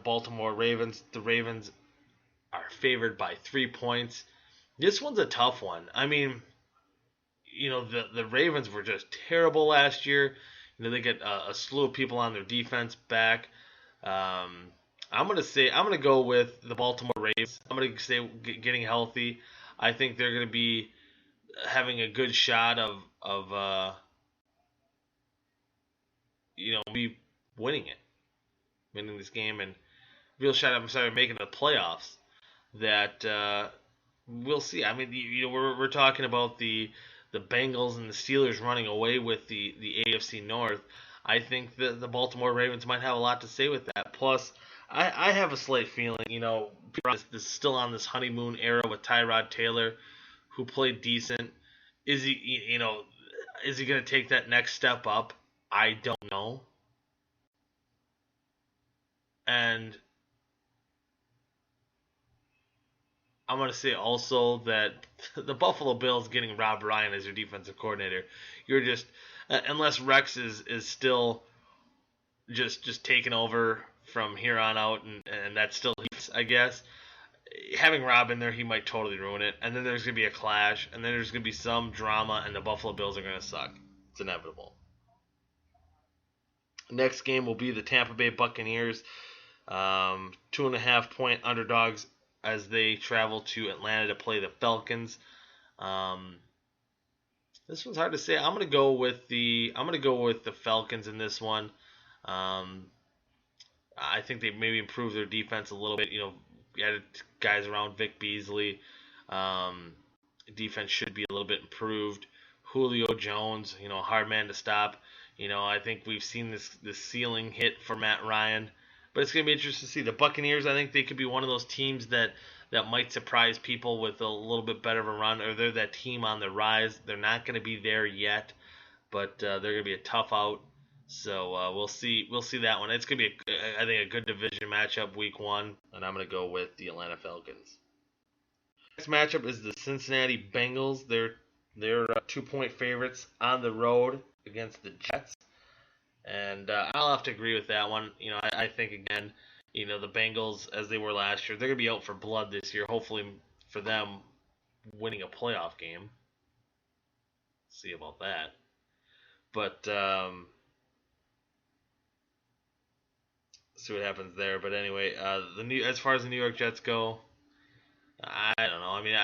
Baltimore Ravens. The Ravens are favored by 3 points. This one's a tough one. I mean, the Ravens were just terrible last year. They get a slew of people on their defense back. I'm gonna go with the Baltimore Ravens. I'm gonna say getting healthy. I think they're gonna be having a good shot of be winning this game, and real shot of making the playoffs. That we'll see. I mean, we're talking about the Bengals and the Steelers running away with the AFC North. I think the Baltimore Ravens might have a lot to say with that. Plus, I have a slight feeling, this is still on this honeymoon era with Tyrod Taylor, who played decent. Is he going to take that next step up? I don't know. And I'm going to say also that the Buffalo Bills getting Rob Ryan as your defensive coordinator, you're just, unless Rex is still just taking over from here on out, and that's still, I guess, having Rob in there, he might totally ruin it. And then there's going to be a clash, and then there's going to be some drama, and the Buffalo Bills are going to suck. It's inevitable. Next game will be the Tampa Bay Buccaneers, 2.5-point underdogs as they travel to Atlanta to play the Falcons. This one's hard to say. I'm gonna go with the Falcons in this one. I think they maybe improved their defense a little bit. Added guys around Vic Beasley. Defense should be a little bit improved. Julio Jones, hard man to stop. I think we've seen this ceiling hit for Matt Ryan. But it's going to be interesting to see. The Buccaneers, I think they could be one of those teams that might surprise people with a little bit better of a run, or they're that team on the rise. They're not going to be there yet, but they're going to be a tough out. So we'll see that one. It's going to be, I think, a good division matchup week 1, and I'm going to go with the Atlanta Falcons. Next matchup is the Cincinnati Bengals. They're 2-point favorites on the road against the Jets. And I'll have to agree with that one. I think, again, the Bengals, as they were last year, they're going to be out for blood this year. Hopefully for them, winning a playoff game. See about that. But see what happens there. But anyway, as far as the New York Jets go, I don't know. I mean,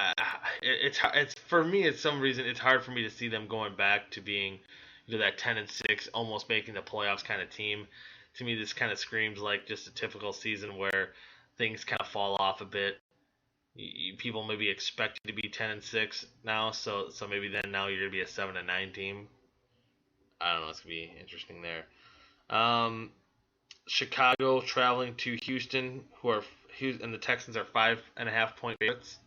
it's for me. It's some reason it's hard for me to see them going back to being that 10-6, almost making the playoffs kind of team. To me, this kind of screams like just a typical season where things kind of fall off a bit. People maybe expect you to be 10-6 now, so maybe then now you're gonna be a 7-9 team. I don't know. It's gonna be interesting there. Chicago traveling to Houston, and the Texans are 5.5-point favorites.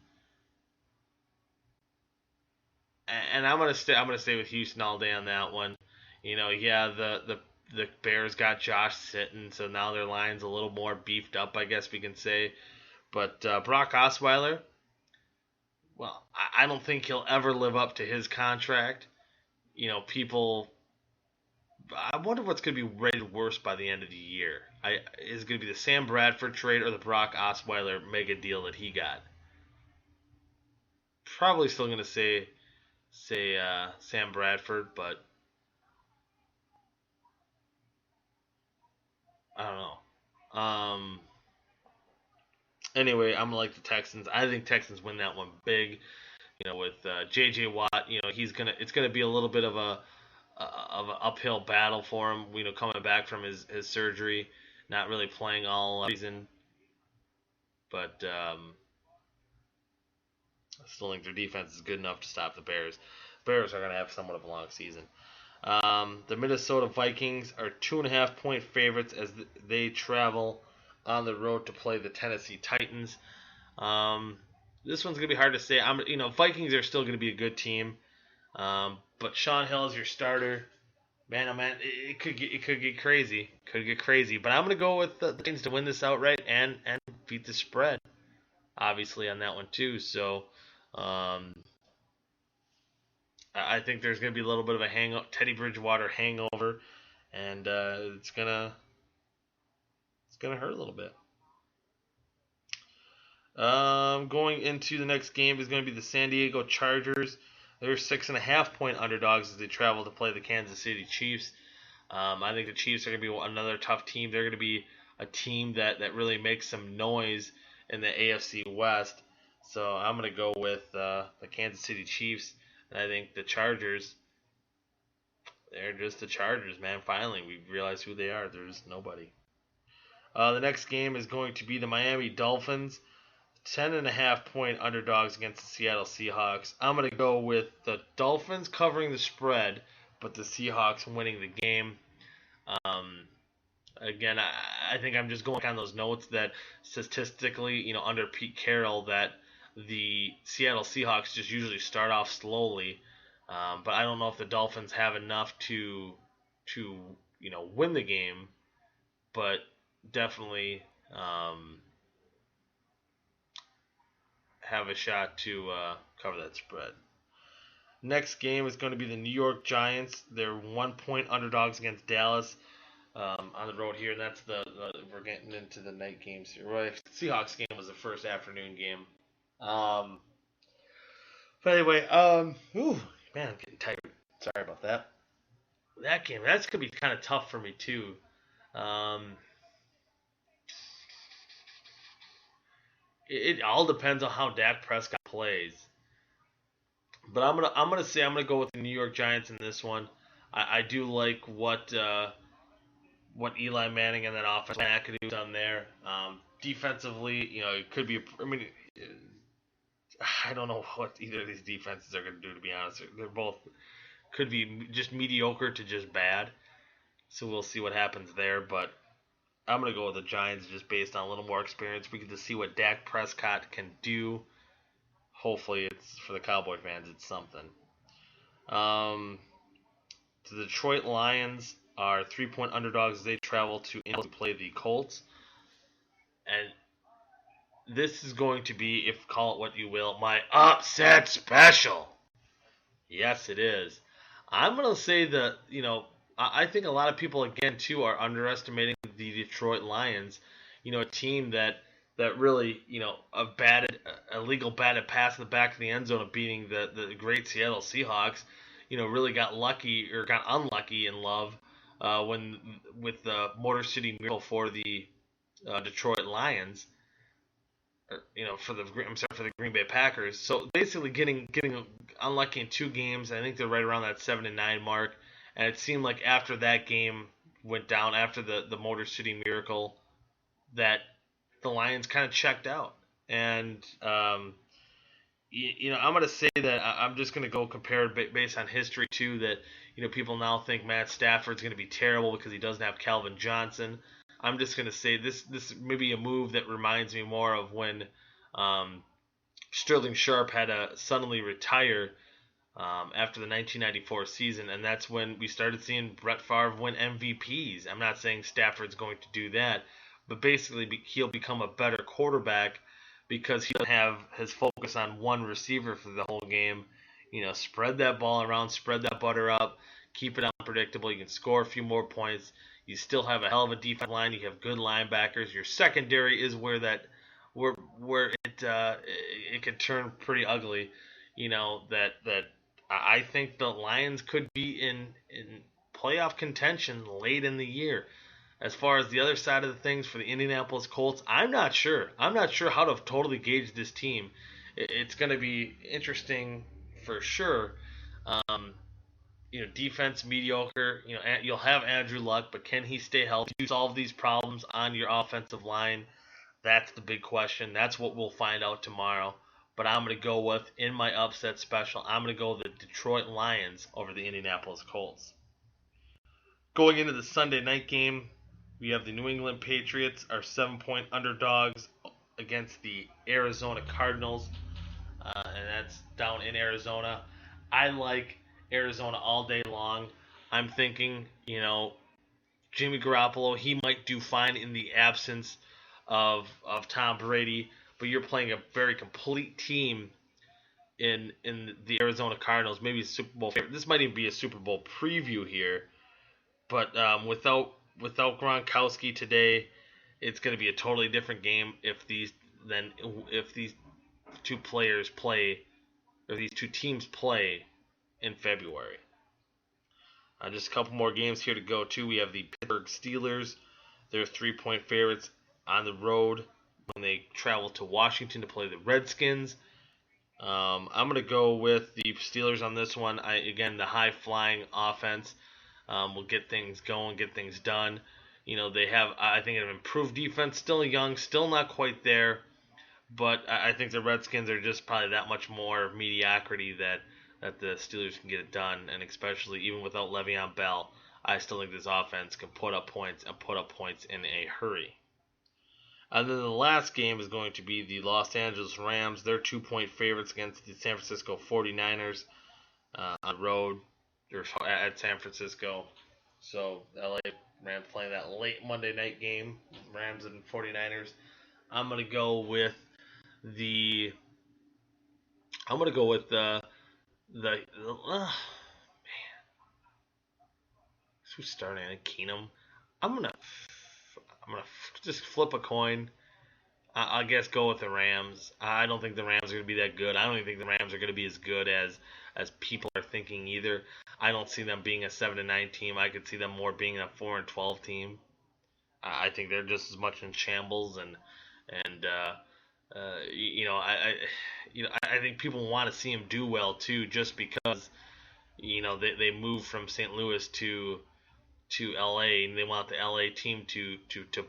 And I'm gonna stay with Houston all day on that one. The Bears got Josh Sitton, so now their line's a little more beefed up, I guess we can say. But Brock Osweiler, well, I don't think he'll ever live up to his contract. I wonder what's going to be rated worse by the end of the year. Is it going to be the Sam Bradford trade or the Brock Osweiler mega deal that he got? Probably still going to say Sam Bradford, but I don't know. Anyway, I'm gonna like the Texans. I think Texans win that one big. With J.J. Watt, it's gonna be a little bit of an uphill battle for him. Coming back from his surgery, not really playing all season, but I still think their defense is good enough to stop the Bears. Bears are gonna have somewhat of a long season. The Minnesota Vikings are 2.5-point favorites as they travel on the road to play the Tennessee Titans. This one's gonna be hard to say. Vikings are still gonna be a good team, but Sean Hill is your starter. Man, oh man, it could get crazy. But I'm gonna go with the Titans to win this outright and beat the spread, obviously on that one too. So. I think there's going to be a little bit of a Teddy Bridgewater hangover, and it's gonna hurt a little bit. Going into the next game is going to be the San Diego Chargers. They're 6.5 point underdogs as they travel to play the Kansas City Chiefs. I think the Chiefs are going to be another tough team. They're going to be a team that really makes some noise in the AFC West. So I'm going to go with the Kansas City Chiefs. And I think the Chargers, they're just the Chargers, man. Finally, we realize who they are. There's nobody. The next game is going to be the Miami Dolphins. 10.5 point underdogs against the Seattle Seahawks. I'm going to go with the Dolphins covering the spread, but the Seahawks winning the game. Again, I think I'm just going on those notes that statistically, under Pete Carroll, that the Seattle Seahawks just usually start off slowly. But I don't know if the Dolphins have enough to win the game, but definitely have a shot to cover that spread. Next game is going to be the New York Giants. They're 1 point underdogs against Dallas on the road here, and that's we're getting into the night games here. Right, Seahawks game was the first afternoon game. But anyway, ooh, man, I'm getting tired. Sorry about that. That game, that's gonna be kind of tough for me too. It all depends on how Dak Prescott plays. But I'm gonna go with the New York Giants in this one. I do like what Eli Manning and that offense McAdoo's done there. Defensively, it could be. I don't know what either of these defenses are going to do. To be honest, they're both could be just mediocre to just bad. So we'll see what happens there. But I'm going to go with the Giants just based on a little more experience. We get to see what Dak Prescott can do. Hopefully, it's for the Cowboy fans. It's something. The Detroit Lions are 3 point underdogs as they travel to play the Colts. And this is going to be, if call it what you will, my upset special. Yes, it is. I'm going to say that, I think a lot of people, again, too, are underestimating the Detroit Lions. A team that really, a legal batted pass in the back of the end zone of beating the great Seattle Seahawks, really got lucky or got unlucky in love with the Motor City Miracle for the Detroit Lions. For the Green Bay Packers. So basically, getting unlucky in 2 games. I think they're right around that 7-9 mark. And it seemed like after that game went down, after the Motor City Miracle, that the Lions kind of checked out. And I'm going to say that I'm just going to go compare based on history too. That people now think Matt Stafford's going to be terrible because he doesn't have Calvin Johnson. I'm just going to say this may be a move that reminds me more of when Sterling Sharp had to suddenly retire after the 1994 season, and that's when we started seeing Brett Favre win MVPs. I'm not saying Stafford's going to do that, but basically he'll become a better quarterback because he'll have his focus on one receiver for the whole game. Spread that ball around, spread that butter up, keep it unpredictable. You can score a few more points. You still have a hell of a defensive line. You have good linebackers. Your secondary is where it can turn pretty ugly. That I think the Lions could be in playoff contention late in the year. As far as the other side of the things for the Indianapolis Colts, I'm not sure. I'm not sure how to totally gauge this team. It's going to be interesting for sure. Defense mediocre. You'll have Andrew Luck, but can he stay healthy? Do you solve these problems on your offensive line? That's the big question. That's what we'll find out tomorrow. But I'm going to go with, in my upset special, I'm going to go with the Detroit Lions over the Indianapolis Colts. Going into the Sunday night game, we have the New England Patriots, our 7-point underdogs against the Arizona Cardinals. And that's down in Arizona. I like Arizona all day long. I'm thinking, Jimmy Garoppolo, he might do fine in the absence of Tom Brady, but you're playing a very complete team in the Arizona Cardinals, maybe a Super Bowl favorite. This might even be a Super Bowl preview here, but without Gronkowski today, it's going to be a totally different game if the than if these two players play, or these two teams play in February. Just a couple more games here to go, too. We have the Pittsburgh Steelers. They're 3-point favorites on the road when they travel to Washington to play the Redskins. I'm going to go with the Steelers on this one. Again, the high-flying offense will get things going, get things done. They have, I think, an improved defense. Still young, still not quite there. But I think the Redskins are just probably that much more mediocrity that the Steelers can get it done. And especially even without Le'Veon Bell, I still think this offense can put up points and put up points in a hurry. And then the last game is going to be the Los Angeles Rams. They're 2-point favorites against the San Francisco 49ers on the road or at San Francisco. So LA Rams playing that late Monday night game, Rams and 49ers. I'm going to go with the man. Who's starting? Keenum. I'm gonna just flip a coin. I guess go with the Rams. I don't think the Rams are gonna be that good. I don't even think the Rams are gonna be as good as people are thinking either. I don't see them being a 7-9 team. I could see them more being a 4-12 team. I think they're just as much in shambles, and I think people want to see them do well too, just because they moved from St. Louis to LA, and they want the LA team to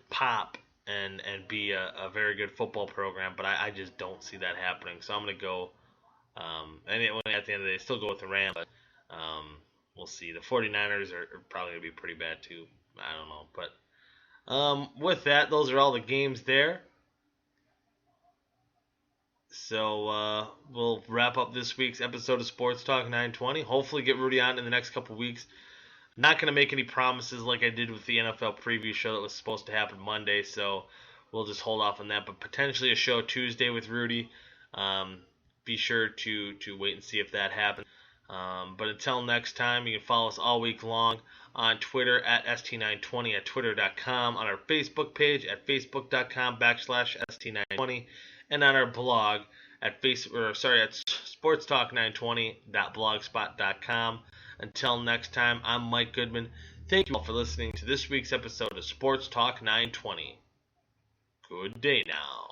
pop and be a very good football program, but I just don't see that happening. So I'm going to go, and at the end of the day, still go with the Rams, but we'll see. The 49ers are probably going to be pretty bad too. I don't know. But with that, those are all the games there. So we'll wrap up this week's episode of Sports Talk 920. Hopefully get Rudy on in the next couple weeks. Not going to make any promises like I did with the NFL preview show that was supposed to happen Monday, so we'll just hold off on that. But potentially a show Tuesday with Rudy. Be sure to wait and see if that happens. But until next time, you can follow us all week long on Twitter at ST920, at twitter.com, on our Facebook page at facebook.com/ST920, and on our blog at sportstalk920.blogspot.com. Until next time, I'm Mike Goodman. Thank you all for listening to this week's episode of Sports Talk 920. Good day now.